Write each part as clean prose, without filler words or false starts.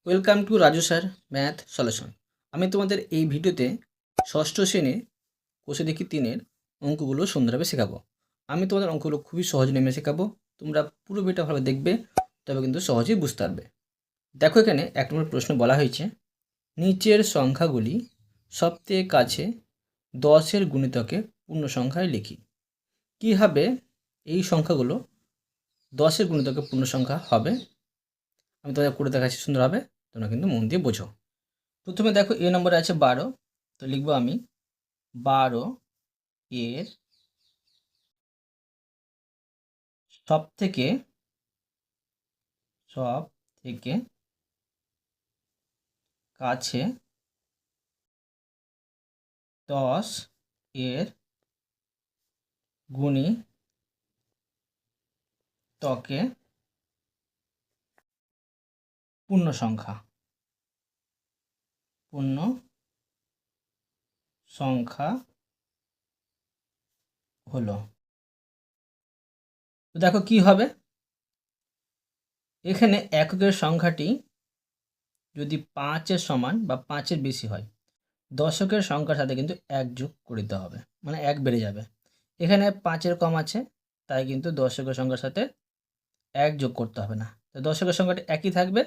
Welcome to Raju sir math solution. আমি তোমাদের এই ভিডিওতে ষষ্ঠ শ্রেণীর কোষে দেখি 3-এর অঙ্কগুলো সুন্দরভাবে শেখাবো। আমি তোমাদের অঙ্কগুলো খুবই সহজ নেমে শেখাবো। তোমরা পুরো ভিডিওটা ভালো দেখবে, তবে কিন্তু সহজেই বুঝতে পারবে। দেখো, এখানে 1 নম্বর প্রশ্ন বলা হয়েছে, নিচের সংখ্যাগুলি সবথেকে কাছে 10-এর গুণিতকে পূর্ণ সংখ্যায় লিখি। কীভাবে এই সংখ্যাগুলো 10-এর গুণিতকে পূর্ণ সংখ্যা হবে আমি তোমাদের করে দেখাচ্ছি সুন্দরভাবে। তোমরা কিন্তু মন দিয়ে বোঝো। প্রথমে দেখো, এ নম্বরে আছে 12, তো লিখবো আমি 12 এর সব থেকে কাছে 10 এর গুণিতকে পূর্ণ সংখ্যা হলো। তো দেখো কি হবে, এখানে এককের সংখ্যাটি যদি 5-এর সমান বা 5-এর বেশি হয়, দশকের সংখ্যার সাথে কিন্তু 1 যোগ করতে হবে, মানে 1 বেড়ে যাবে। এখানে 5-এর কম আছে, তাই কিন্তু দশকের সংখ্যার সাথে 1 যোগ করতে হবে না। তো দশকের সংখ্যাটি একই থাকবে,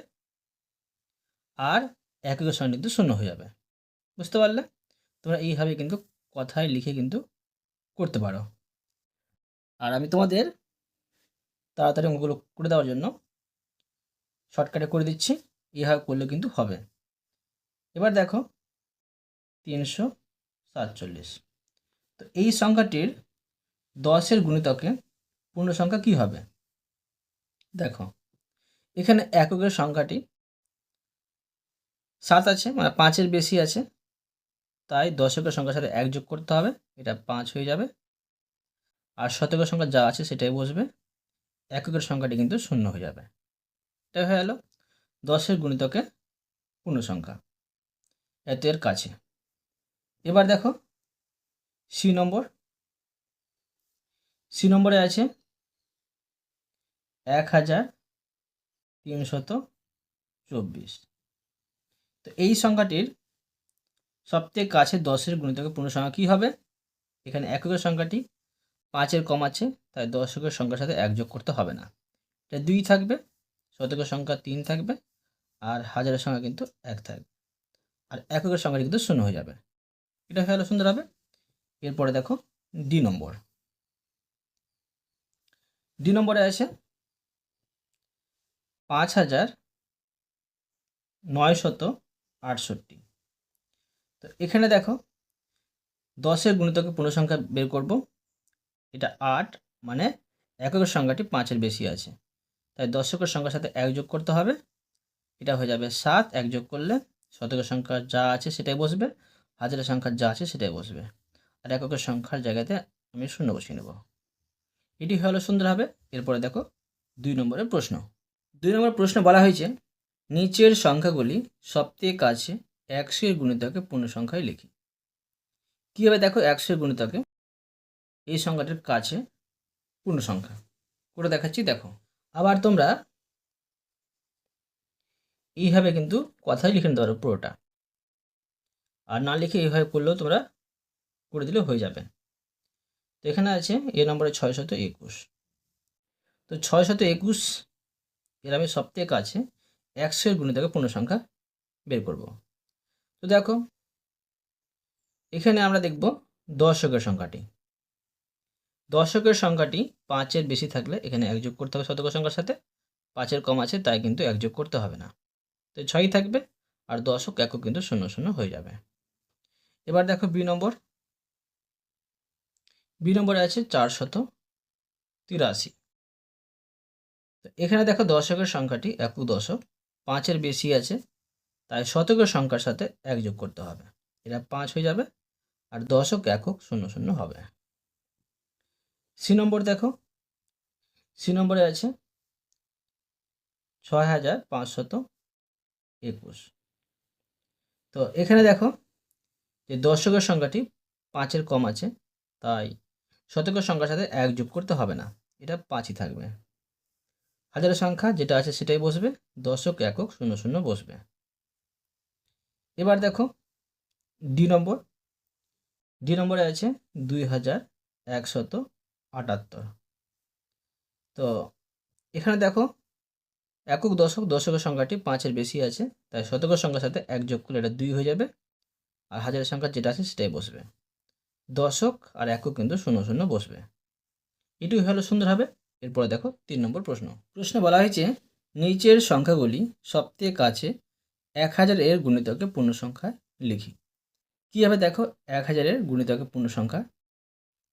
আর এককের সংখ্যা কিন্তু শূন্য হয়ে যাবে। বুঝতে পারলে? তোমরা এইভাবে কিন্তু কথায় লিখে কিন্তু করতে পারো। আর আমি তোমাদের তাড়াতাড়ি অঙ্কগুলো করে দেওয়ার জন্য শর্টকাটে করে দিচ্ছি, এইভাবে করলে কিন্তু হবে। এবার দেখো 347, তো এই সংখ্যাটির 10-এর গুণিতকে পূর্ণ সংখ্যা কী হবে? দেখো, এখানে এককের সংখ্যাটি 7 আছে, মানে 5-এর বেশি আছে, তাই দশকের সংখ্যার সাথে 1 যোগ করতে হবে, এটা 5 হয়ে যাবে। আর শতকের সংখ্যা যা আছে সেটাই বসবে, এককের সংখ্যাটি কিন্তু শূন্য হয়ে যাবে। এটা হয়ে গেল 10-এর গুণিতকে পূর্ণ সংখ্যা, এত এর কাছে। এবার দেখো সি নম্বরে আছে 1324। তো এই সংখ্যাটির সবথেকে কাছে 10-এর গুণিতকে পূর্ণ সংখ্যা কী হবে? এখানে এককের সংখ্যাটি 5-এর কম আছে, তাই দশকের সংখ্যার সাথে 1 যোগ করতে হবে না। এটা 2 থাকবে, শতকের সংখ্যা 3 থাকবে, আর হাজারের সংখ্যা কিন্তু 1 থাকবে, আর এককের সংখ্যাটি কিন্তু শূন্য হয়ে যাবে। এটা হয়ে গেল সুন্দর হবে। এরপরে দেখো ডি নম্বরে আছে 5968। তো এখানে দেখো 10-এর গুণিতকে পূর্ণ সংখ্যা বের করব, এটা 8, মানে এককের সংখ্যাটি 5-এর বেশি আছে, তাই দশকের সংখ্যার সাথে 1 যোগ করতে হবে, এটা হয়ে যাবে 7। 1 যোগ করলে শতকের সংখ্যা যা আছে সেটাই বসবে, হাজারের সংখ্যা যা আছে সেটাই বসবে, আর এককের সংখ্যার জায়গাতে আমি শূন্য বসিয়ে নেব। এটি হলো সুন্দর হবে। এরপরে দেখো 2 নম্বরের প্রশ্ন। 2 নম্বর প্রশ্ন বলা হয়েছে, নিচের সংখ্যাগুলি সবথেকে কাছে 100-এর গুণিতকে পূর্ণ সংখ্যায় লিখি। কীভাবে দেখো 100-এর গুণিতকে এই সংখ্যাটির কাছে পূর্ণ সংখ্যা করে দেখাচ্ছি। দেখো, আবার তোমরা এইভাবে কিন্তু কথাই লিখে নিতে পারো পুরোটা, আর না লিখে এইভাবে করলেও তোমরা করে দিলে হয়ে যাবে। তো এখানে আছে এ নম্বরে 621। তো 621 এর আমি সবথেকে কাছে 100-এর গুণিতকে পূর্ণ সংখ্যা বের করব। তো দেখো, এখানে আমরা দেখব দশকের সংখ্যাটি। দশকের সংখ্যাটি 5-এর বেশি থাকলে এখানে 1 যোগ করতে হবে শতকের সংখ্যার সাথে, 5-এর কম আছে তাই কিন্তু 1 যোগ করতে হবে না, তো 6 থাকবে, আর দশক একক কিন্তু 0 0 হয়ে যাবে। এবার দেখো বি নম্বরে আছে 483। তো এখানে দেখো দশকের সংখ্যাটি একক দশক, 5-এর বেশি আছে, তাই শতকের সংখ্যার সাথে 1 যোগ করতে হবে, এটা 5 হয়ে যাবে, আর দশক একক 0 0 হবে। সি নম্বরে আছে 6521। তো এখানে দেখো যে দশকের সংখ্যাটি 5-এর কম আছে, তাই শতকের সংখ্যার সাথে 1 যোগ করতে হবে না, এটা 5ই থাকবে। হাজারের সংখ্যা যেটা আছে সেটাই বসবে, দশক একক 0 0 বসবে। এবার দেখো ডি নম্বরে আছে 2178। তো এখানে দেখো একক দশক, দশকের সংখ্যাটি 5-এর বেশি আছে, তাই শতকের সংখ্যার সাথে 1 যোগ করলে এটা 2 হয়ে যাবে, আর হাজারের সংখ্যা যেটা আছে সেটাই বসবে। দশক আর একক কিন্তু 0 0 বসবে। এটুকুই হলো সুন্দরভাবে। এরপরে দেখো 3 নম্বর প্রশ্ন। প্রশ্নে বলা হয়েছে নিচের সংখ্যাগুলি সবথেকে কাছে 1000 এর গুণিতকে পূর্ণ সংখ্যায় লিখি। কীভাবে দেখো 1000 এর গুণিতকে পূর্ণ সংখ্যা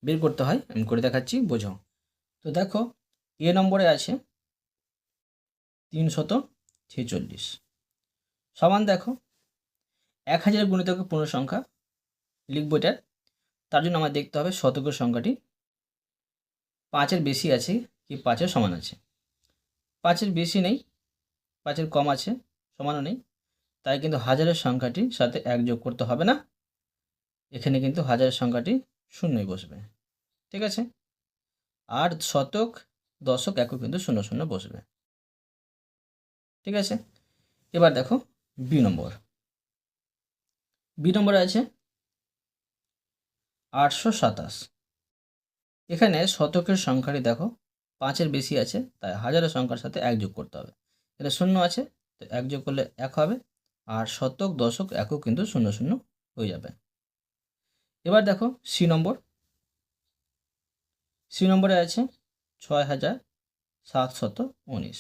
বের করতে হয় আমি করে দেখাচ্ছি, বোঝো। তো দেখো এ নম্বরে আছে 346 সমান দেখো 1000 এর গুণিতকে পূর্ণ সংখ্যা লিখবো এটার। তার জন্য আমার দেখতে হবে শতকের সংখ্যাটি 5-এর বেশি আছে কি 5-এর সমান আছে। 5-এর বেশি নেই, 5-এর কম আছে, সমানও নেই, তাই কিন্তু হাজারের সংখ্যাটির সাথে 1 যোগ করতে হবে না। এখানে কিন্তু হাজারের সংখ্যাটি শূন্যই বসবে, ঠিক আছে। আর শতক, দশক, একক কিন্তু 0 0 বসবে, ঠিক আছে। এবার দেখো বি নম্বরে আছে 827। এখানে শতকের সংখ্যাটি দেখো 5-এর বেশি আছে, তাই হাজারের সংখ্যার সাথে 1 যোগ করতে হবে। এটা 0 আছে, তো 1 যোগ করলে 1 হবে, আর শতক, দশক, একক কিন্তু 0 0 হয়ে যাবে। এবার দেখো সি নম্বরে আছে 6719।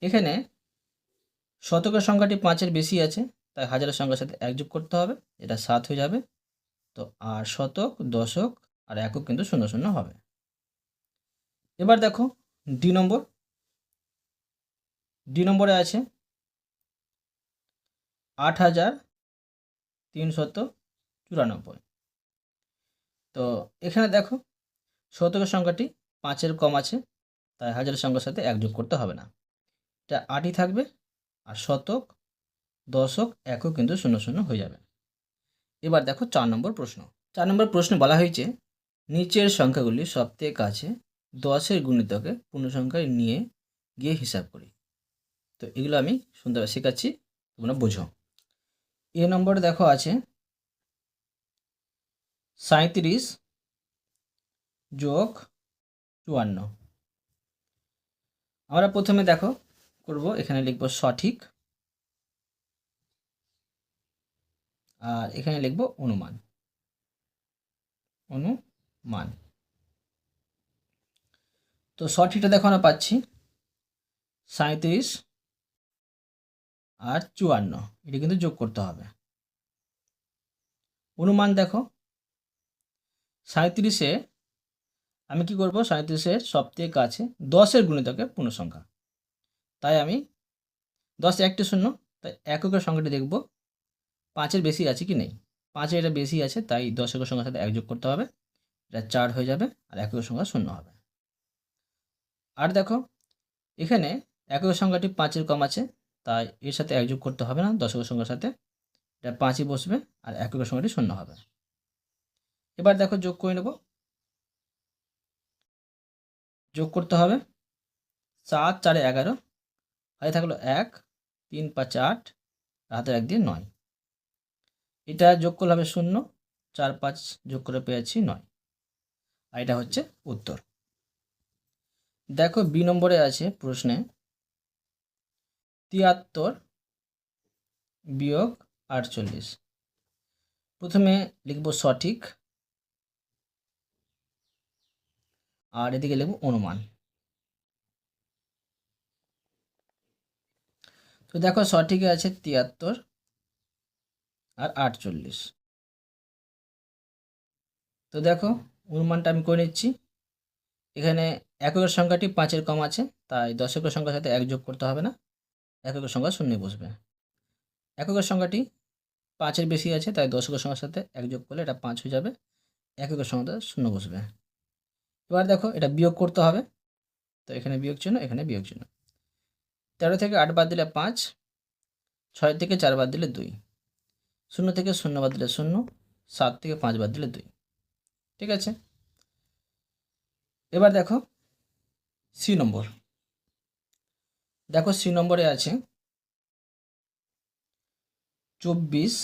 এখানে শতকের সংখ্যাটি 5-এর বেশি আছে, তাই হাজারের সংখ্যার সাথে 1 যোগ করতে হবে, এটা 7 হয়ে যাবে। তো আর শতক, দশক আর একক কিন্তু 0 0 হবে। এবার দেখো ডি নম্বরে আছে 8394। তো এখানে দেখো শতকের সংখ্যাটি 5-এর কম আছে, তাই হাজারের সংখ্যার সাথে 1 যোগ করতে হবে না, এটা 8ই থাকবে, আর শতক, দশক, একক কিন্তু 0 0 হয়ে যাবে। এবার দেখো 4 নম্বর প্রশ্ন। 4 নম্বর প্রশ্নে বলা হয়েছে নিচের সংখ্যাগুলি সবথেকে কাছে 10-এর গুণিতকে পূর্ণ সংখ্যায় নিয়ে গিয়ে হিসাব করি। তো এগুলো আমি সুন্দরভাবে শেখাচ্ছি, তোমরা বোঝো। এ নম্বরে দেখো আছে 37 যোগ 54। আমরা প্রথমে দেখো করব, এখানে লিখব সঠিক, আর এখানে লিখব অনুমান। তো সঠিকটা দেখো আমরা পাচ্ছি 37 আর 54, এটা কিন্তু যোগ করতে হবে। অনুমান দেখো 37-এ আমি কি করব, 37-এর সবথেকে কাছে 10-এর গুণিতকে পূর্ণ সংখ্যা, তাই আমি 10 একটি শূন্য, তাই এককের সংখ্যাটি দেখব 5-এর বেশি আছে কি নেই। 5-এর এটা বেশি আছে, তাই দশকের সংখ্যার সাথে 1 যোগ করতে হবে, এটা 4 হয়ে যাবে, আর এককের সংখ্যা 0 হবে। আর দেখো এখানে এককের সংখ্যাটি 5-এর কম আছে, তাই এর সাথে 1 যোগ করতে হবে না দশকের সংখ্যার সাথে, এটা 5ই বসবে, আর এককের সংখ্যাটি 0 হবে। এবার দেখো যোগ করে নেব, যোগ করতে হবে 7 4 11, হাতে থাকলো 1, 3 5 8, হাতের 1 দিয়ে 9, এটা যোগ করলে হবে 0, 4 5 যোগ করে পেয়েছি 9, আর এটা হচ্ছে উত্তর। দেখো বি নম্বরে আছে প্রশ্নে 73 বিয়োগ 48। প্রথমে লিখব সঠিক, আর এদিকে লিখব অনুমান। তো দেখো সঠিকে আছে 73 আর 48। তো দেখো অনুমানটা আমি করে নিচ্ছি। এখানে এককের সংখ্যাটি 5-এর কম আছে, তাই দশকের সংখ্যার সাথে 1 যোগ করতে হবে না, এককের সংখ্যা 0 বসবে। এককের সংখ্যাটি 5-এর বেশি আছে, তাই দশকের সংখ্যার সাথে 1 যোগ করলে এটা 5 হয়ে যাবে, এককের সংখ্যাটা 0 বসবে। এবার দেখো এটা বিয়োগ করতে হবে, তো এখানে বিয়োগ চিহ্ন, এখানে বিয়োগ চিহ্ন। 13 থেকে 8 বাদ দিলে 5, 6 থেকে 4 বাদ দিলে 2, 0 থেকে 0 বাদ দিলে 0, 7 থেকে 5 বাদ দিলে 2, ঠিক আছে। এবার দেখো সি নম্বরে আছে 24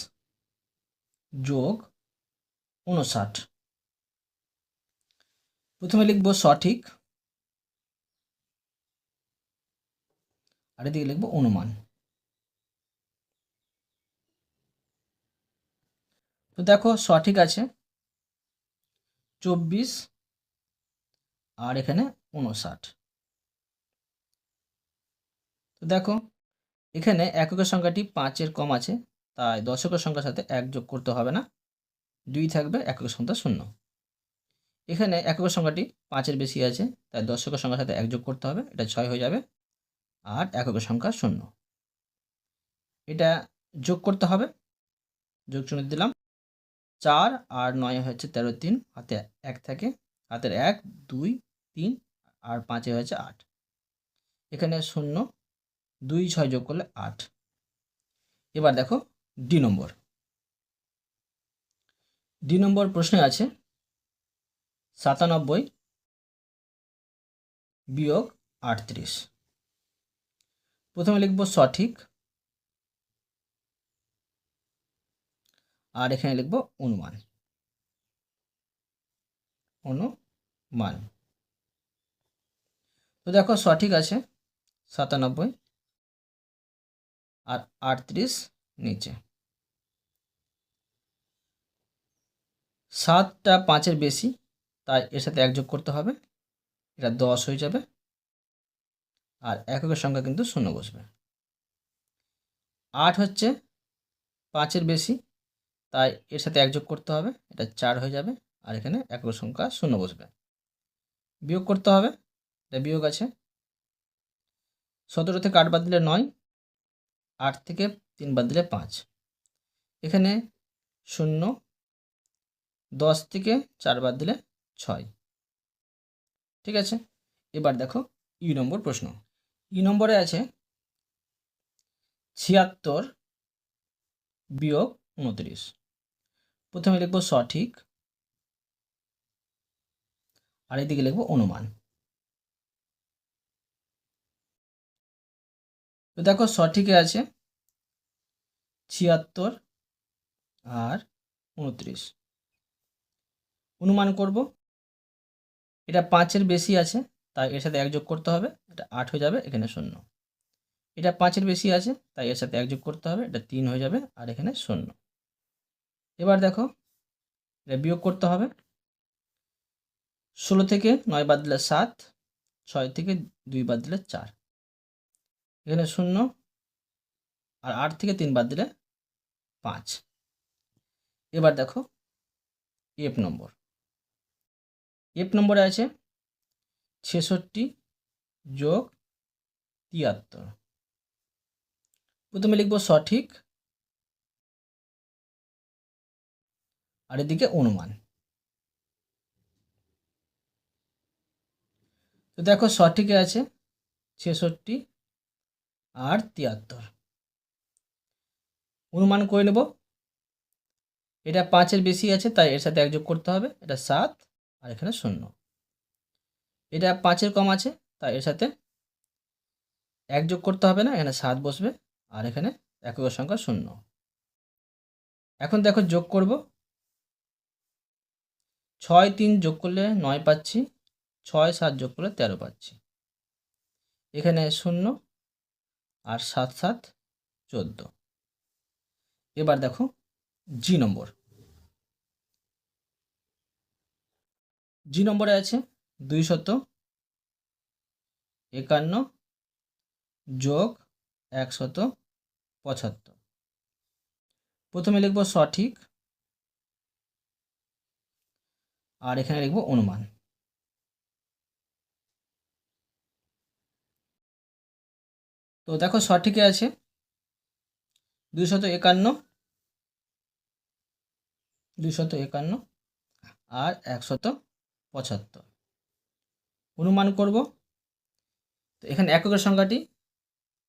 যোগ 59। প্রথমে লিখব সঠিক, আর এদিকে লিখব অনুমান। তো দেখো সঠিক আছে 24 আর এখানে 59। তো দেখো এখানে এককের সংখ্যাটি 5-এর কম আছে, তাই দশকের সংখ্যার সাথে 1 যোগ করতে হবে না, 2 থাকবে, এককের সংখ্যা 0। এখানে এককের সংখ্যাটি 5-এর বেশি আছে, তাই দশকের সংখ্যার সাথে 1 যোগ করতে হবে, এটা 6 হয়ে যাবে, আর এককের সংখ্যা 0। এটা যোগ করতে হবে, যোগ চিহ্ন দিলাম। 4 আর 9 হচ্ছে 13, 3 হাতে 1 থাকে, হাতের 1 2 3 আর 5 হয়েছে 8। এখানে 0 2 6 যোগ করলে 8। এবার দেখো ডি নম্বর। ডি নম্বর প্রশ্নে আছে 97 বিয়োগ 38। প্রথমে লিখব সঠিক, আর এখানে লিখব অনুমান। অনুমান। তো দেখো সঠিক আছে 97 আর 38 নিচে। 7টা 5-এর বেশি, তাই এর সাথে 1 যোগ করতে হবে, এটা 10 হয়ে যাবে, আর এককের সংখ্যা কিন্তু 0 বসবে। 8 হচ্ছে 5-এর বেশি, তাই এর সাথে 1 যোগ করতে হবে, এটা 4 হয়ে যাবে, আর এখানে এককের সংখ্যা 0 বসবে। বিয়োগ করতে হবে, এটা বিয়োগ আছে। 17 থেকে 8 বাদ দিলে 9, 8 থেকে 3 বাদ দিলে 5, এখানে 0, 10 থেকে 4 বাদ দিলে 6। ঠিক আছে, এবার দেখো ই নম্বর প্রশ্ন। ই নম্বরে আছে 76 বিয়োগ 29। প্রথমে লিখব সঠিক, আর এদিকে লিখব অনুমান। তো দেখো সঠিকে আছে 76 আর 29। অনুমান করব, এটা 5-এর বেশি আছে, তাই এর সাথে 1 যোগ করতে হবে, এটা 8 হয়ে যাবে, এখানে 0। এটা 5-এর বেশি আছে, তাই এর সাথে 1 যোগ করতে হবে, এটা 3 হয়ে যাবে, আর এখানে 0। এবার দেখো এটা বিয়োগ করতে হবে। 16 থেকে 9 বাদ দিলে 7, 6 থেকে 2 বাদ দিলে 4, এখানে 0, আর 8 থেকে 3 বাদ দিলে 5। এবার দেখো এফ নম্বর। এফ নম্বরে আছে 66 যোগ 73। প্রথমে লিখব সঠিক, আর এদিকে অনুমান। তো দেখো সঠিকে আছে 66 আর 73। অনুমান করে নেব, এটা 5-এর বেশি আছে, তাই এর সাথে 1 যোগ করতে হবে, এটা 7, আর এখানে 0। এটা 5-এর কম আছে, তাই এর সাথে 1 যোগ করতে হবে না, এখানে 7 বসবে, আর এখানে এককের সংখ্যা 0। এখন দেখো যোগ করব। 6 3 যোগ করলে 9 পাচ্ছি, 6 7 যোগ করলে 13 পাচ্ছি, এখানে 0, আর 7 7 14। এবার দেখো জি নম্বর। জি নম্বরে আছে 251 যোগ 175। প্রথমে লিখব সঠিক, আর এখানে লিখব অনুমান। তো দেখো সঠিকে আছে 251 আর 175। অনুমান করব, তো এখানে এককের সংখ্যাটি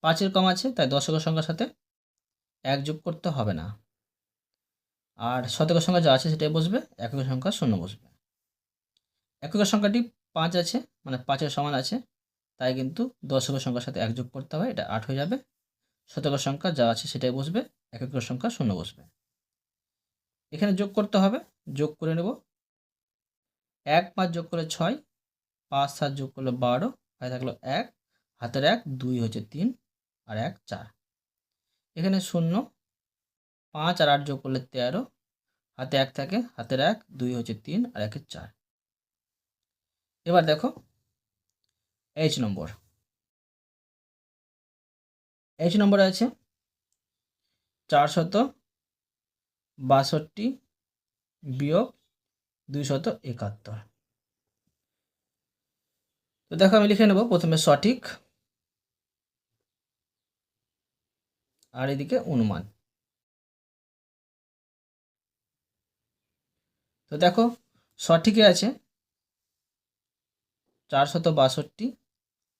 5-এর কম আছে, তাই দশকের সংখ্যার সাথে 1 যোগ করতে হবে না, আর শতকের সংখ্যা যা আছে সেটাই বসবে, এককের সংখ্যা 0 বসবে। এককের সংখ্যাটি 5 আছে, মানে 5-এর সমান আছে, তাই কিন্তু দশকের সংখ্যার সাথে 1 যোগ করতে হবে, এটা 8 হয়ে যাবে। শতকের সংখ্যা যা আছে সেটাই বসবে, এককের সংখ্যা শূন্য বসবে। এখানে যোগ করতে হবে, যোগ করে নেব। 1 5 যোগ করলে 6, 5 7 যোগ করলে 12, হাতে থাকলো 1, হাতের 1, 2 হচ্ছে 3 আর 1 4। এখানে 0, 5 আর 8 যোগ করলে 13, হাতে 1 থাকে, হাতের 1, 2 হচ্ছে 3 আর 1 4। এবার দেখো এইচ নম্বর। এইচ নম্বরে আছে 462 বিয়োগ 271। তো দেখো আমি লিখে নেব প্রথমে সঠিক আর এদিকে অনুমান। তো দেখো সঠিকে আছে 462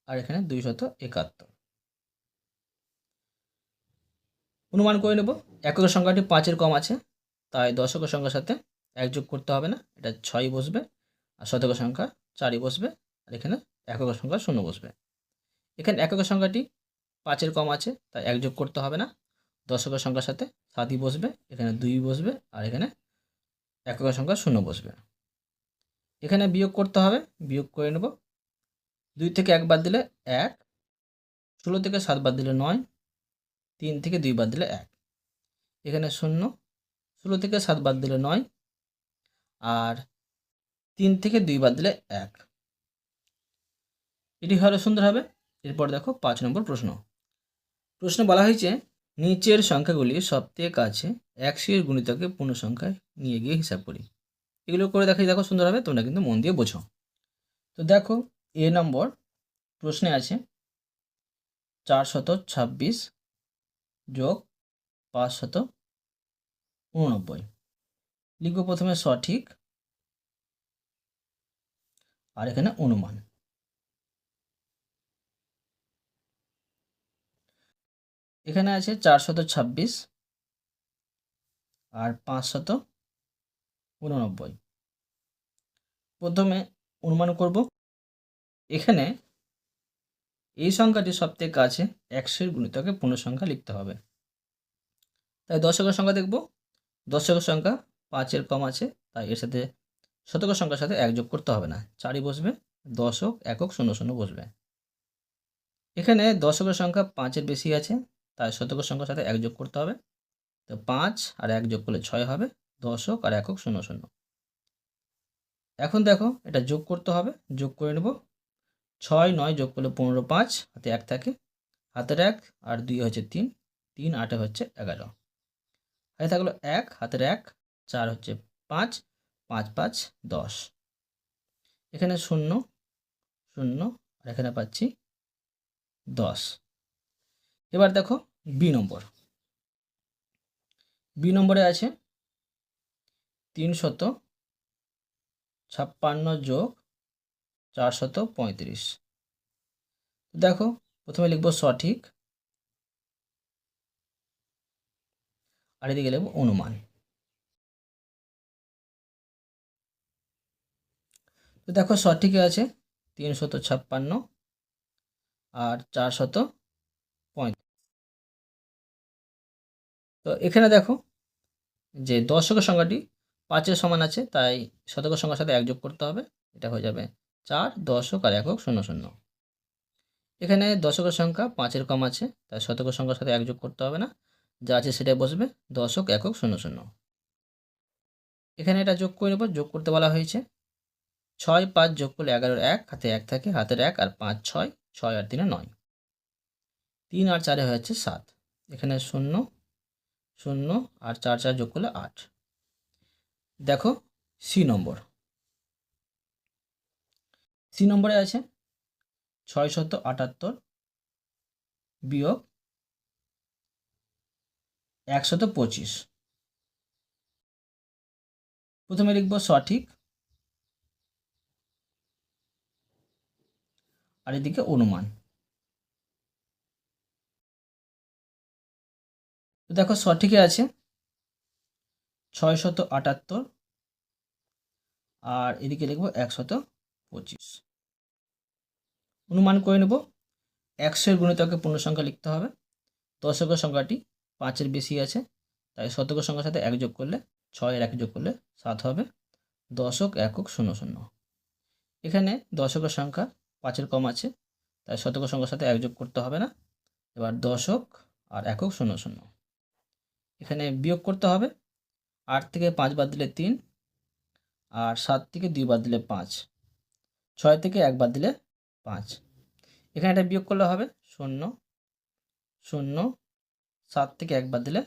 আর এখানে 271। অনুমান করে নেব এককের সংখ্যাটি 5-এর কম আছে, তাই দশকের সংখ্যার সাথে 1 যোগ করতে হবে না, এটা 6 বসবে। আর শতকের সংখ্যা 4 বসবে, আর এখানে এককের সংখ্যা 0 বসবে। এখানে এককের সংখ্যাটি 5-এর কম আছে, তাই 1 যোগ করতে হবে না। দশকের সংখ্যার সাথে 7 বসবে, এখানে 2 বসবে, আর এখানে এককের সংখ্যা 0 বসবে। এখানে বিয়োগ করতে হবে, বিয়োগ করে নেব। 2 থেকে 1 বাদ দিলে 1, 16 থেকে 7 বাদ দিলে 9, 3 থেকে 2 বাদ দিলে 1। এখানে 0, 16 থেকে 7 বাদ দিলে 9, আর 3 থেকে 2 বাদ দিলে 1। এটি হলো সুন্দর হবে। এরপর দেখো 5 নম্বর প্রশ্ন। প্রশ্নে বলা হয়েছে নিচের সংখ্যাগুলি সবথেকে কাছে 100 এর গুণিতকে পূর্ণ সংখ্যায় নিয়ে গিয়ে হিসাব করি। এগুলো করে দেখাই, দেখো সুন্দর হবে, তোমরা কিন্তু মন দিয়ে বোঝো। তো দেখো এ নম্বর প্রশ্নে আছে 426 যোগ 589। লিখব প্রথমে সঠিক আর এখানে অনুমান। এখানে আছে 426 আর 589। প্রথমে অনুমান করব। এখানে এই সংখ্যাটি সবথেকে কাছে 100 এর গুণিতকে পূর্ণ সংখ্যা লিখতে হবে। তাই দশকের সংখ্যা দেখব। দশকের সংখ্যা 5-এর কম আছে, তাই এর সাথে শতকের সংখ্যার সাথে 1 যোগ করতে হবে না, 4 বসবে। দশক, একক, 00 বসবে। এখানে দশকের সংখ্যা 5-এর বেশি আছে, তাই শতকের সংখ্যার সাথে 1 যোগ করতে হবে। তো 5 আর 1 যোগ করলে 6 হবে, দশক আর একক, 00। এখন দেখো এটা যোগ করতে হবে, যোগ করে নেব। 6 9 যোগ করলে 15, 5 হাতে 1 থাকে, হাতের 1 আর 2 হচ্ছে 3, 3 8 হচ্ছে 11। হাতে থাকলো 1, হাতের 1, 4 হচ্ছে 5, 5 5 10। এখানে 0 0 আর এখানে পাচ্ছি 10। এবার দেখো বি নম্বর। বি নম্বরে আছে 356 যোগ 435। দেখো প্রথমে লিখব সঠিক আর এদিকে লিখব অনুমান। তো দেখো সঠিকে আছে 356 আর 435। তো এখানে দেখো যে দশকের সংখ্যাটি 5-এর সমান আছে, তাই শতকের সংখ্যার সাথে 1 যোগ করতে হবে। এটা হয়ে যাবে 4, দশক আর একক, 00। এখানে দশকের সংখ্যা 5-এর কম আছে, তাই শতকের সংখ্যার সাথে 1 যোগ করতে হবে না, যা আছে সেটাই বসবে, দশক, একক, 00। এখানে এটা যোগ করে নেব। যোগ করতে বলা হয়েছে 6 5 যোগ করলে 11-এর 1, হাতে 1 থাকে, হাতের 1 আর 5 6, 6 আর 3 9, 3 আর 4 হয়ে যাচ্ছে 7। এখানে 0 0 আর 4 4 যোগ করলে 8। দেখো সি নম্বর। সি নম্বরে আছে 678 বিয়োগ 125। প্রথমে লিখব সঠিক আর এদিকে অনুমান। তো দেখো সঠিকে আছে 678 আর এদিকে লিখব 125। অনুমান করে নেব 100 এর গুণিতকে পূর্ণ সংখ্যা লিখতে হবে। দশকের সংখ্যাটি 5-এর বেশি আছে, তাই শতকের সংখ্যার সাথে 1 যোগ করলে 6 এর 1 যোগ করলে 7 হবে। দশক, একক, শূন্য শূন্য। এখানে দশকের সংখ্যা 5-এর কম আছে, তাই শতকের সংখ্যার সাথে 1 যোগ করতে হবে না। এবার দশক আর একক, শূন্য শূন্য। এখানে বিয়োগ করতে হবে। 8 থেকে 5 বাদ দিলে 3, আর 7 থেকে 2 বাদ দিলে 5, 6 থেকে 1 বাদ দিলে 5। এখানে এটা বিয়োগ করলে হবে 0 0, 7 থেকে 1 বাদ দিলে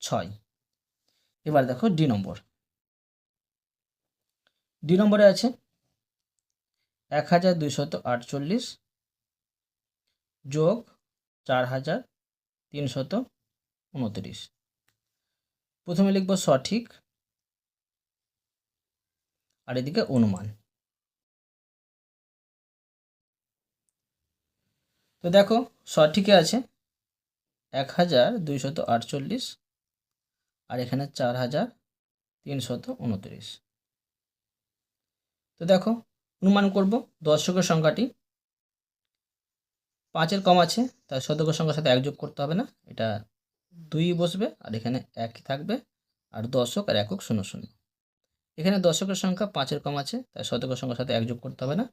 6। এবার দেখো ডি নম্বর। ডি নম্বরে আছে 1248 যোগ 4329। প্রথমে লিখব সঠিক, আর এদিকে অনুমান। তো দেখো সঠিকে আছে 1248, আর এখানে 4329। তো দেখো অনুমান করব দশকের সংখ্যাটি 5-এর কম আছে, তাই শতকের সংখ্যার সাথে 1 যোগ করতে হবে না, এটা 2 বসবে, আর এখানে 1 থাকবে, আর দশক আর একক, শূন্য শূন্য। এখানে দশকের সংখ্যা 5-এর কম আছে, তাই শতকের সংখ্যার সাথে 1 যোগ করতে হবে না,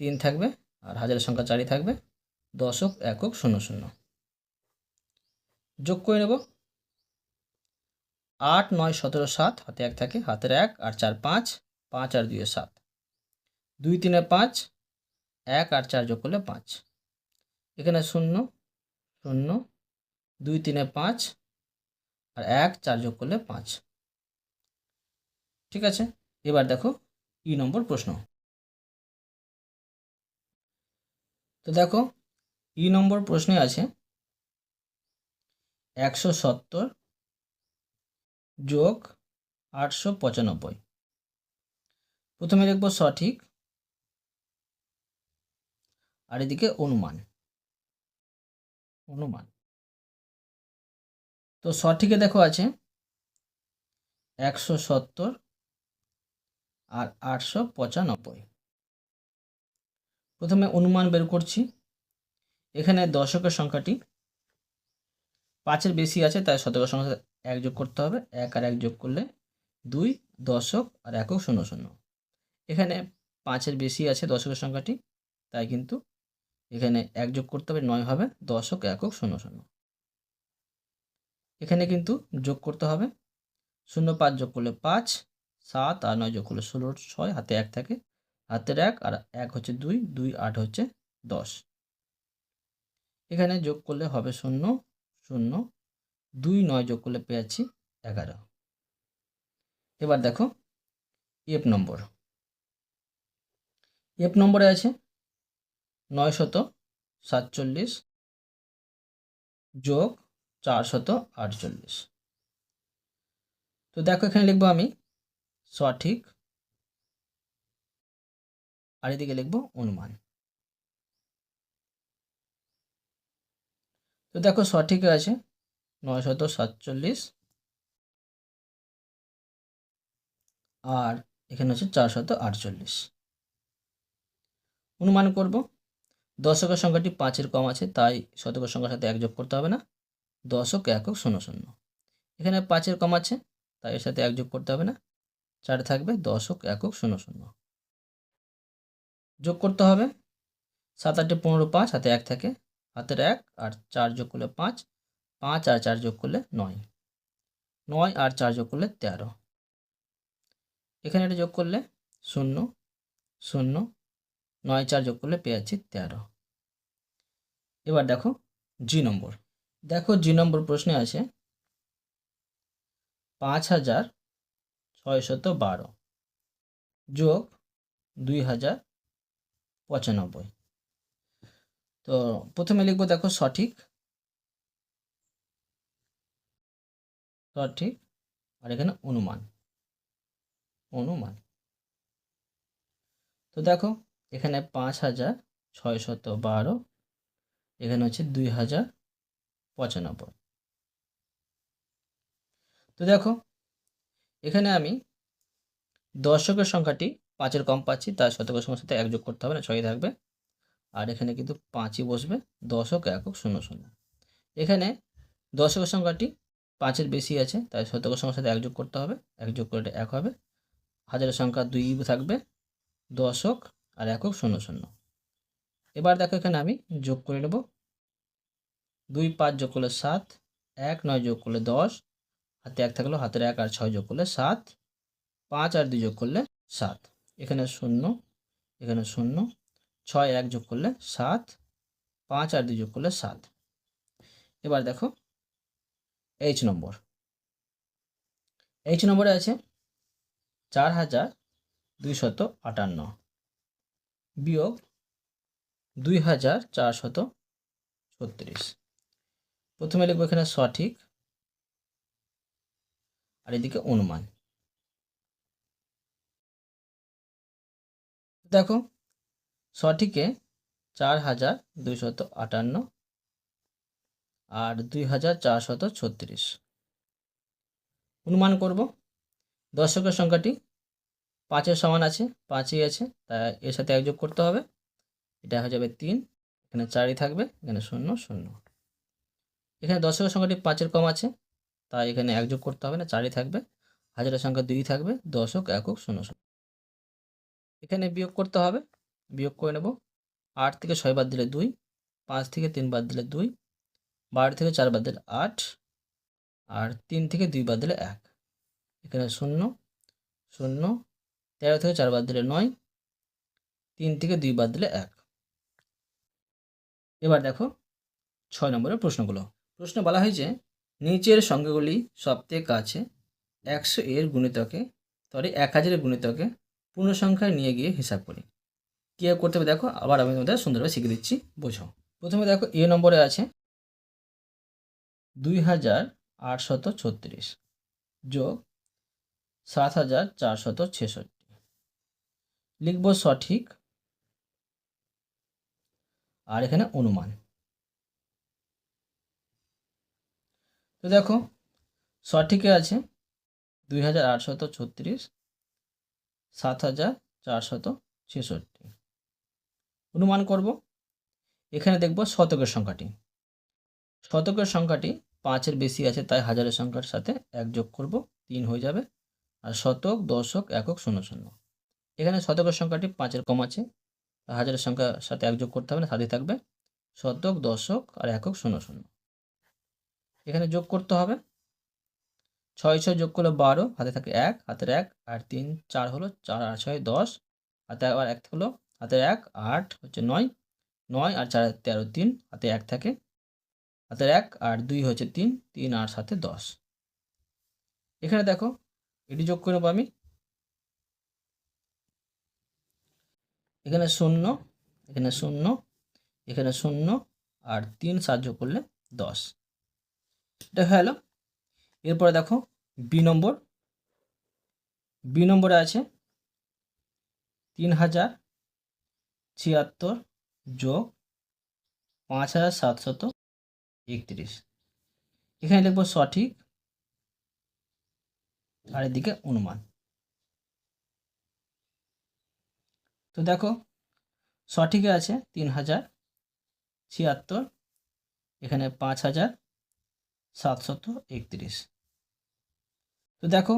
3 থাকবে, আর হাজারের সংখ্যা 4ই থাকবে। দশক, একক, শূন্য শূন্য। যোগ করে নেব। 8 9 17 7, হাতে 1 থাকে, হাতের 1 আর 4 5, 5 আর 2 7, 2 3 5, 1 আর 4 যোগ করলে 5। এখানে 0 0, 2 3 5, আর 1 4 যোগ করলে 5। ঠিক আছে, এবার দেখো ই নম্বর প্রশ্ন। তো দেখো ই নম্বর প্রশ্নে আছে 170 যোগ 895। প্রথমে লিখব সঠিক, আর এদিকে অনুমান। অনুমান। তো সঠিকে দেখো আছে 170 আর 895। প্রথমে অনুমান বের করছি। এখানে দশকের সংখ্যাটি 5-এর বেশি আছে, তাই শতকের সংখ্যার সাথে 1 যোগ করতে হবে। 1 আর 1 যোগ করলে 2, দশক আর একক, শূন্য শূন্য। এখানে 5-এর বেশি আছে দশকের সংখ্যাটি, তাই কিন্তু এখানে 1 যোগ করতে হবে, 9 হবে। দশক, একক, শূন্য শূন্য। এখানে কিন্তু যোগ করতে হবে। 0 5 যোগ করলে 5, 7 আর 9 যোগ করলে 16, 6, হাতে 1 থাকে, হাতের 1 আর 1 হচ্ছে 2, 2 8 হচ্ছে 10। এখানে যোগ করলে হবে 0 0, 2 9 যোগ করলে পেয়ে যাচ্ছি 11। এবার দেখো এফ নম্বর। এফ নম্বরে আছে 947 যোগ 448। তো দেখো এখানে লিখবো আমি সঠিক, আর এদিকে লিখবো অনুমান। তো দেখো সঠিকে আছে 947, আর এখানে হচ্ছে 448। অনুমান করব দশকের সংখ্যাটি 5-এর কম আছে, তাই শতকের সংখ্যার সাথে 1 যোগ করতে হবে না। দশক, একক, শূন্য শূন্য। এখানে 5-এর কম আছে, তাই এর সাথে 1 যোগ করতে হবে না, 4 থাকবে। দশক, একক, শূন্য শূন্য। যোগ করতে হবে। 7 8 15 5, হাতে 1 থাকে, হাতের 1 আর 4 যোগ করলে 5, 5 আর 4 যোগ করলে 9, 9 আর 4 যোগ করলে 13। এখানে এটা যোগ করলে 0 0, 9 4 যোগ করলে পেয়ে যাচ্ছি 13। এবার দেখো জি নম্বর। দেখো জি নম্বর প্রশ্নে আছে 5612 যোগ 2095। তো প্রথমে লিখবো দেখো সঠিক, সঠিক, আর এখানে অনুমান। অনুমান। তো দেখো এখানে 5612, এখানে হচ্ছে 2095। তো দেখো এখানে আমি দশকের সংখ্যাটি 5-এর কম পাচ্ছি, তার শতকের সংখ্যার সাথে 1 যোগ করতে হবে না, 6 থাকবে, আর এখানে কিন্তু 5ই বসবে। দশক, একক, শূন্য শূন্য। এখানে দশকের সংখ্যাটি 5-এর বেশি আছে, তাই শতকের সংখ্যার সাথে 1 যোগ করতে হবে। 1 যোগ করলে 1 হবে। হাজারের সংখ্যা 2 থাকবে, দশক আর একক 0 0। এবার দেখো এখানে আমি যোগ করে নেব। 2 5 যোগ করলে 7, 1 9 যোগ করলে 10, হাতে 1 থাকলো, হাতের 1 আর 6 যোগ করলে 7, 5 আর 2 যোগ করলে 7, এখানে 0, এখানে 0, 6 1 যোগ করলে 7, 5 আর 2 যোগ করলে 7। এবার দেখো এইচ নম্বর। এইচ নম্বরে আছে 4258 বিয়োগ 2436। প্রথমে লিখবো এখানে সঠিক, আর এদিকে অনুমান। দেখো সঠিকে 4258 আর 2436। অনুমান করব দশকের সংখ্যাটি 5-এর সমান আছে, 5ই আছে, তাই এর সাথে 1 যোগ করতে হবে। এটা হয়ে যাবে 3, এখানে 4ই থাকবে, এখানে 0 0। এখানে দশকের সংখ্যাটি 5-এর কম আছে, তাই এখানে 1 যোগ করতে হবে না, 4ই থাকবে। হাজারের সংখ্যা 2 থাকবে, দশক একক 0 0। এখানে বিয়োগ করতে হবে, বিয়োগ করে নেব। 8 থেকে 6 বাদ দিলে 2, 5 থেকে 3 বাদ দিলে 2, 12 থেকে 4 বাদ দিলে 8, আর 3 থেকে 2 বাদ দিলে 1, এখানে 0 0। 13 থেকে 4 বাদ দিলে 9, 3 থেকে 2 বাদ দিলে 1। এবার দেখো 6 নম্বরের প্রশ্নগুলো। প্রশ্ন বলা হয়েছে নিচের সংখ্যাগুলি সবথেকে কাছে 100 এর গুণিতকে 1000 এর গুণিতকে পূর্ণ সংখ্যায় নিয়ে গিয়ে হিসাব করি। কীভাবে করতে হবে দেখো, আবার আমি তোমাদের সুন্দরভাবে শিখে দিচ্ছি, বোঝো। প্রথমে দেখো এ নম্বরে আছে 2836 যোগ 7466। লিখব সঠিক, আর এখানে অনুমান। তো দেখো সঠিকে আছে 2836, 7466। অনুমান করব, এখানে দেখব শতকের সংখ্যাটি। শতকের সংখ্যাটি 5-এর বেশি আছে, তাই হাজারের সংখ্যার সাথে 1 যোগ করব, 3 হয়ে যাবে। আর শতক, দশক, একক 0 0। এখানে শতকের সংখ্যাটি 5-এর কম আছে, হাজারের সংখ্যার সাথে 1 যোগ করতে হবে না, সাথে থাকবে শতক, দশক আর একক 0 0। এখানে যোগ করতে হবে। 6 6 যোগ করলে 12, হাতে থাকে 1, হাতের 1 আর 3 4 হলো, 4 আর 6 10, হাতে আবার 1 হলো, হাতের 1 8 হচ্ছে 9, 9 আর 4 13 3, হাতে 1 থাকে, হাতের 1 আর 2 হচ্ছে 3, 3 আর সাথে 10। এখানে দেখো এটি যোগ করে নেবো আমি। এখানে 0, এখানে 0, এখানে 0 আর 3 7 যোগ করলে 10। এটা হয়ে গেল। এরপরে দেখো বি নম্বর। বি নম্বরে আছে 3076 যোগ 5731। এখানে লিখবো সঠিক, আর এদিকে অনুমান। তো দেখো সঠিকে আছে 3076, এখানে 5731। তো দেখো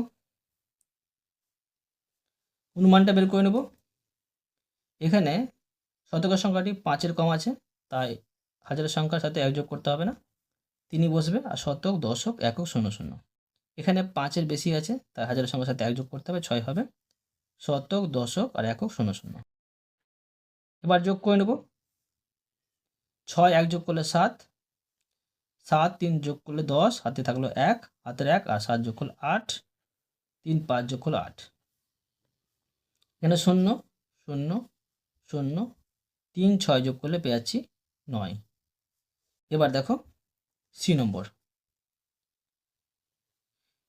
অনুমানটা বের করে নেব। এখানে শতকের সংখ্যাটি 5-এর কম আছে, তাই হাজারের সংখ্যার সাথে 1 যোগ করতে হবে না, 3ই বসবে। আর শতক, দশক, একক 0 0। এখানে 5-এর বেশি আছে, তাই হাজারের সংখ্যার সাথে 1 যোগ করতে হবে, 6 হবে। শতক, দশক আর একক 0 0। এবার যোগ করে নেব। 6 1 যোগ করলে 7, 7 3 যোগ করলে 10, হাতে থাকলো 1, হাতের 1 আর 7 যোগ করলে 8, 3 5 যোগ করলে 8। এখানে 0 0 0, 3 6 যোগ করলে পেয়ে যাচ্ছি 9। এবার দেখো সি নম্বর।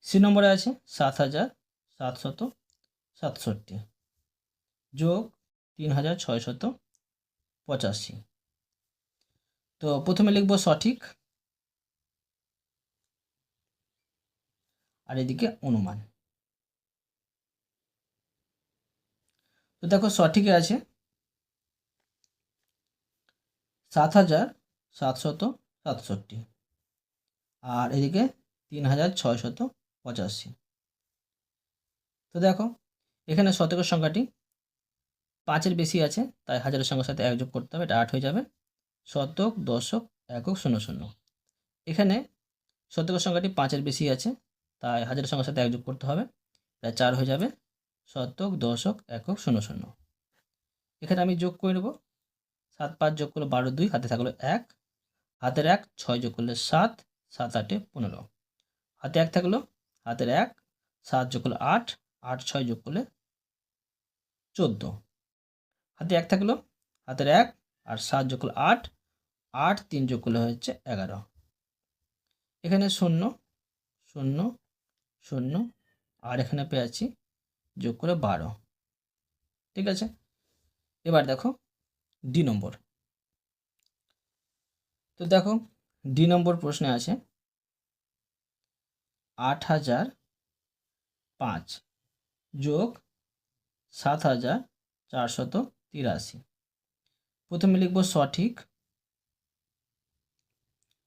সি নম্বরে আছে 7767 যোগ 3685। তো প্রথমে লিখব সঠিক, আর এদিকে অনুমান। তো দেখো সঠিকে আছে 7767, আর এদিকে 3685। তো দেখো এখানে শতকের সংখ্যাটি 5-এর বেশি আছে, তাই হাজারের সংখ্যার সাথে 1 যোগ করতে হবে, এটা 8 হয়ে যাবে। শতক, দশক, একক, শূন্য শূন্য। এখানে শতকের সংখ্যাটি 5-এর বেশি আছে, তাই হাজারের সংখ্যার সাথে 1 যোগ করতে হবে, এটা 4 হয়ে যাবে। শতক, দশক, একক, শূন্য শূন্য। এখানে আমি যোগ করে নেব। 7 5 যোগ করলে 12 2, হাতে থাকলো 1, হাতের 1, 6 যোগ করলে 7, 7 8 15, হাতে 1 থাকলো, হাতের 1, 7 যোগ করলে 8, 8 6 যোগ করলে 14, হাতে 1 থাকলো, হাতের 1 আর 7 যোগ করলে 8, 8 3 যোগ করলে হচ্ছে 11। এখানে 0 0 0 আর এখানে পেয়েছি যোগ করে 12। ঠিক আছে, এবার দেখো ডি নম্বর। তো দেখো ডি নম্বর প্রশ্নে আছে 8005 যোগ 7483। প্রথমে লিখব সঠিক,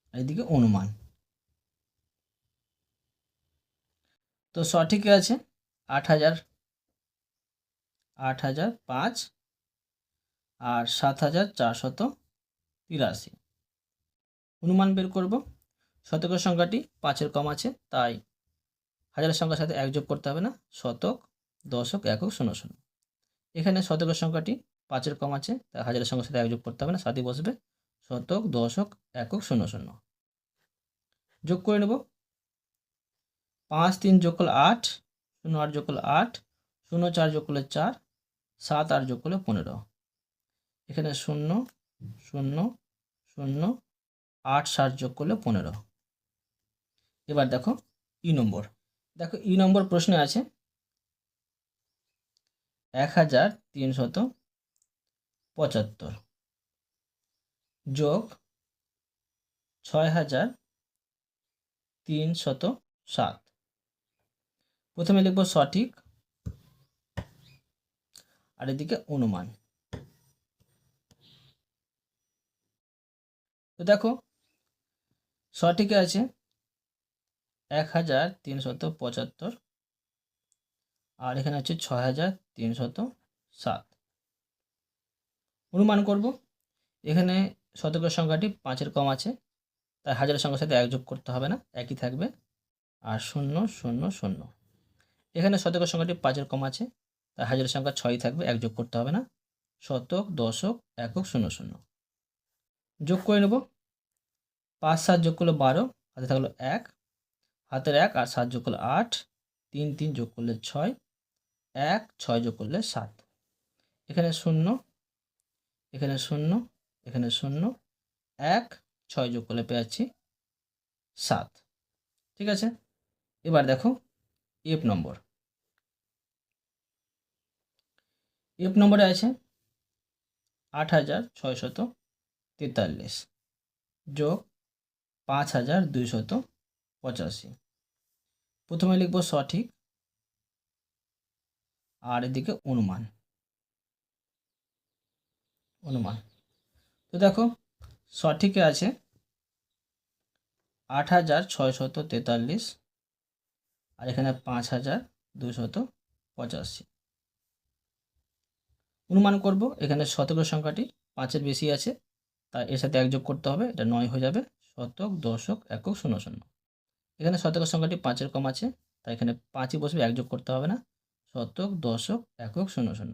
আর এদিকে অনুমান। তো সঠিকে আছে 8005 আর 7483। অনুমান বের করব। শতকের সংখ্যাটি 5-এর কম আছে, তাই হাজারের সংখ্যার সাথে 1 যোগ করতে হবে না। শতক, দশক, একক, শূন্য শূন্য। এখানে শতকের সংখ্যাটি 5-এর কম আছে, তাই হাজারের সংখ্যার সাথে 1 যোগ করতে হবে না, সাথে বসবে শতক, দশক, একক, শূন্য শূন্য। যোগ করে নেব। 5 3 যোগ করলে 8, 0 8 যোগ করলে 8, 0 4 যোগ করলে 4, 7 8 যোগ করলে 15। এখানে 0 0 0 8 7 যোগ করলে 15। এবার দেখো ই নম্বর। দেখো ই নম্বর প্রশ্নে আছে 1375 যোগ 6307। প্রথমে লিখব সঠিক, আর এদিকে অনুমান। তো দেখো সঠিকে আছে 1375, আর এখানে আছে 6307। অনুমান করব। এখানে শতকের সংখ্যাটি 5-এর কম আছে, তাই হাজারের সংখ্যার সাথে 1 যোগ করতে হবে না, একই থাকবে। আর 0 0 0। এখানে শতকের সংখ্যাটি 5-এর কম আছে, তাই হাজারের সংখ্যা 6ই থাকবে, 1 যোগ করতে হবে না। শতক, দশক, একক, শূন্য শূন্য। যোগ করে নেব। 5 7 যোগ করলে 12, হাতে থাকলো 1, হাতের 1 আর 7 যোগ করলে 8, 3 3 যোগ করলে 6, 1 6 যোগ করলে 7। এখানে 0, এখানে 0, এখানে 0, 1 6 যোগ করলে পেয়েছি 7। ঠিক আছে, এবার দেখো এফ নম্বর। এফ নম্বরে আছে 8643 যোগ 5285। প্রথমে লিখব সঠিক, আর এদিকে অনুমান। অনুমান। তো দেখো সঠিকে আছে 8643, আর এখানে 5285। অনুমান করব। এখানে শতকের সংখ্যাটি 5-এর বেশি আছে, তাই এর সাথে 1 যোগ করতে হবে, এটা 9 হয়ে যাবে। শতক, দশক, একক, শূন্য শূন্য। এখানে শতকের সংখ্যাটি 5-এর কম আছে, তাই এখানে 5ই বসবে, 1 যোগ করতে হবে না। শতক, দশক, একক, শূন্য শূন্য।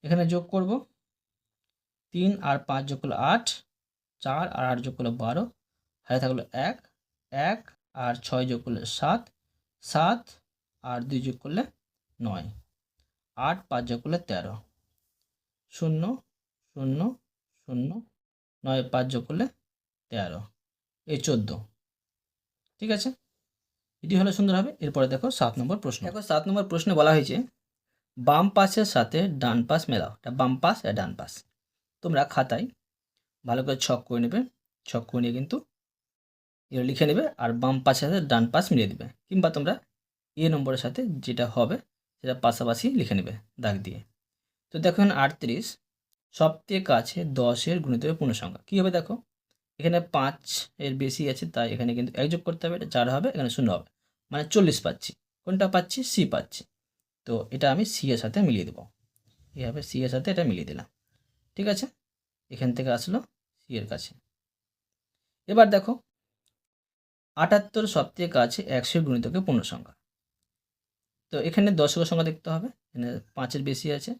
এখানে যোগ করব। 3 আর 5 যোগ করলে 8, 4 আর 8 যোগ করলে 12, হাতে থাকলো 1, 1 আর 6 যোগ করলে 7, 7 আর 2 যোগ করলে 9, 8 5 যোগ করলে 13, 0 0 0 9 5 যোগ করলে 13, এই 14। ঠিক আছে, এটি হলো সুন্দর হবে। এরপরে দেখো 7 নম্বর প্রশ্ন। দেখো 7 নম্বর প্রশ্নে বলা হয়েছে বাম পাশের সাথে ডান পাশ মেলাও। এটা বাম পাশ আর ডান পাশ। তোমরা খাতায় ভালো করে ছক করে নেবে। ছক করে নিয়ে কিন্তু এগুলো লিখে নেবে, আর বাম পাশের সাথে ডান পাশ মিলিয়ে দেবে, কিংবা তোমরা এ নম্বরের সাথে যেটা হবে সেটা পাশাপাশি লিখে নেবে দাগ দিয়ে। তো দেখুন 38 সবথেকে কাছে 10-এর গুণিতকের পূর্ণ সংখ্যা কী হবে। দেখো এখানে 5 এর বেশি আছে, তাই এখানে কিন্তু 1 যোগ করতে হবে, এটা 4 হবে, এখানে 0 হবে, মানে 40 পাচ্ছি। কোনটা পাচ্ছি? সি পাচ্ছি। তো এটা আমি সি এর সাথে মিলিয়ে দেবো, এইভাবে সি এর সাথে এটা মিলিয়ে দিলাম। ঠিক আছে, এখান থেকে আসলো সি এর কাছে। এবার দেখো 78 সবথেকে কাছে 100 গুণিতকে পূর্ণ সংখ্যা। তো এখানে দশকের সংখ্যা দেখতে হবে, এখানে 5-এর বেশি আছে,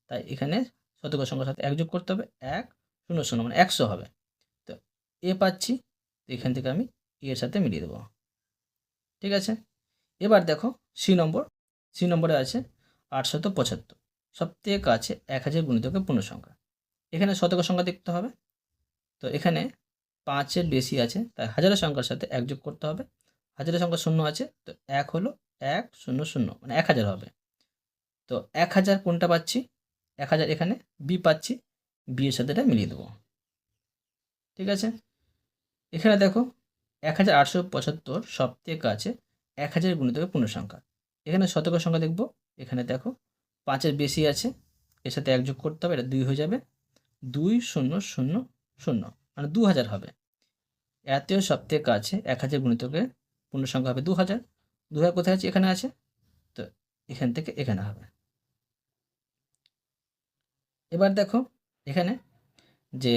তাই এখানে শতকের সংখ্যার সাথে 1 যোগ করতে হবে, 1 0 0 মানে 100 হবে। তো এ পাচ্ছি, তো এখান থেকে আমি এর সাথে মিলিয়ে দেবো। ঠিক আছে, এবার দেখো সি নম্বরে আছে 875, সবথেকে কাছে 1000 গুণিতকে পূর্ণ সংখ্যা। এখানে শতকের সংখ্যা দেখতে হবে, তো এখানে 5-এর বেশি আছে, তাই হাজারের সংখ্যার সাথে 1 যোগ করতে হবে। হাজারের সংখ্যা 0 আছে, তো 1 হলো 1 0 0 মানে 1000 হবে। তো 1000 কোনটা পাচ্ছি? 1000 এখানে বি পাচ্ছি, বি এর সাথে এটা মিলিয়ে দেবো। ঠিক আছে, এখানে দেখো 1875 সবথেকে কাছে 1000 গুণিতকে পূর্ণ সংখ্যা। এখানে শতকের সংখ্যা দেখব, এখানে দেখো 5-এর বেশি আছে, এর সাথে 1 যোগ করতে হবে, এটা 2 হয়ে যাবে, 2 0 0 0 মানে 2000 হবে। এতেও সবথেকে কাছে 1000 গুণিতকে পূর্ণ সংখ্যা হবে 2000। 2000 কোথায় আছে? এখানে আছে, তো এখান থেকে এখানে হবে। এবার দেখো এখানে যে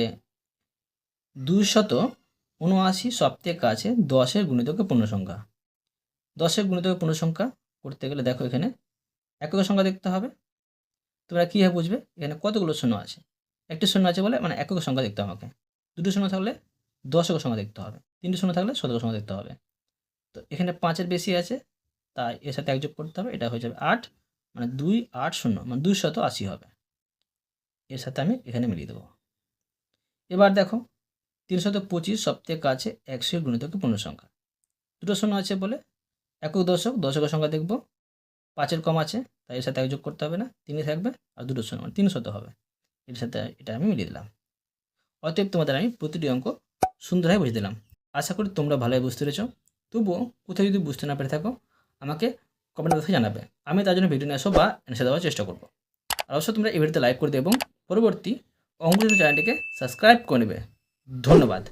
279 সবথেকে কাছে 10-এর গুণিতকে পূর্ণ সংখ্যা। 10-এর গুণিতকে পূর্ণ সংখ্যা করতে গেলে দেখো এখানে এককের সংখ্যা দেখতে হবে। তোমরা কীভাবে বুঝবে এখানে কতগুলো শূন্য আছে? একটি শূন্য আছে বলে মানে এককের সংখ্যা দেখতে হবে আমাকে। দুটো শূন্য থাকলে দশকের সংখ্যা দেখতে হবে, তিনটি শূন্য থাকলে শতকের সংখ্যা দেখতে হবে। তো এখানে 5-এর বেশি আছে, তাই এর সাথে 1 যোগ করতে হবে, এটা হয়ে যাবে 8, মানে 280 মানে 280 হবে। এর সাথে আমি এখানে মিলিয়ে দেবো। এবার দেখো 325 সবথেকে কাছে 100 গুণিতকে পূর্ণ সংখ্যা। দুটো শূন্য আছে বলে একক দশকের সংখ্যা দেখব, 5-এর কম আছে, তাই এর সাথে 1 যোগ করতে হবে না, 3ই থাকবে, আর দুটো শূন্য মানে 300 হবে। এর সাথে এটা আমি মিলিয়ে দিলাম। অতএব তোমাদের আমি প্রতিটি অঙ্ক সুন্দরভাবে বুঝিয়ে দিলাম। আশা করি তোমরা ভালোভাবে বুঝতে পেরেছ। তবুও কোথাও যদি বুঝতে না পেরে থাকো আমাকে কমেন্ট বক্সে জানাবে, আমি তার জন্য ভিডিও নিয়ে আসবো বা অ্যান্সার দেওয়ার চেষ্টা করবো। আর অবশ্যই তোমরা এই ভিডিওতে লাইক করে দেবে এবং পরবর্তী অঙ্ক চ্যানেলটিকে সাবস্ক্রাইব করে নেবে। ধন্যবাদ।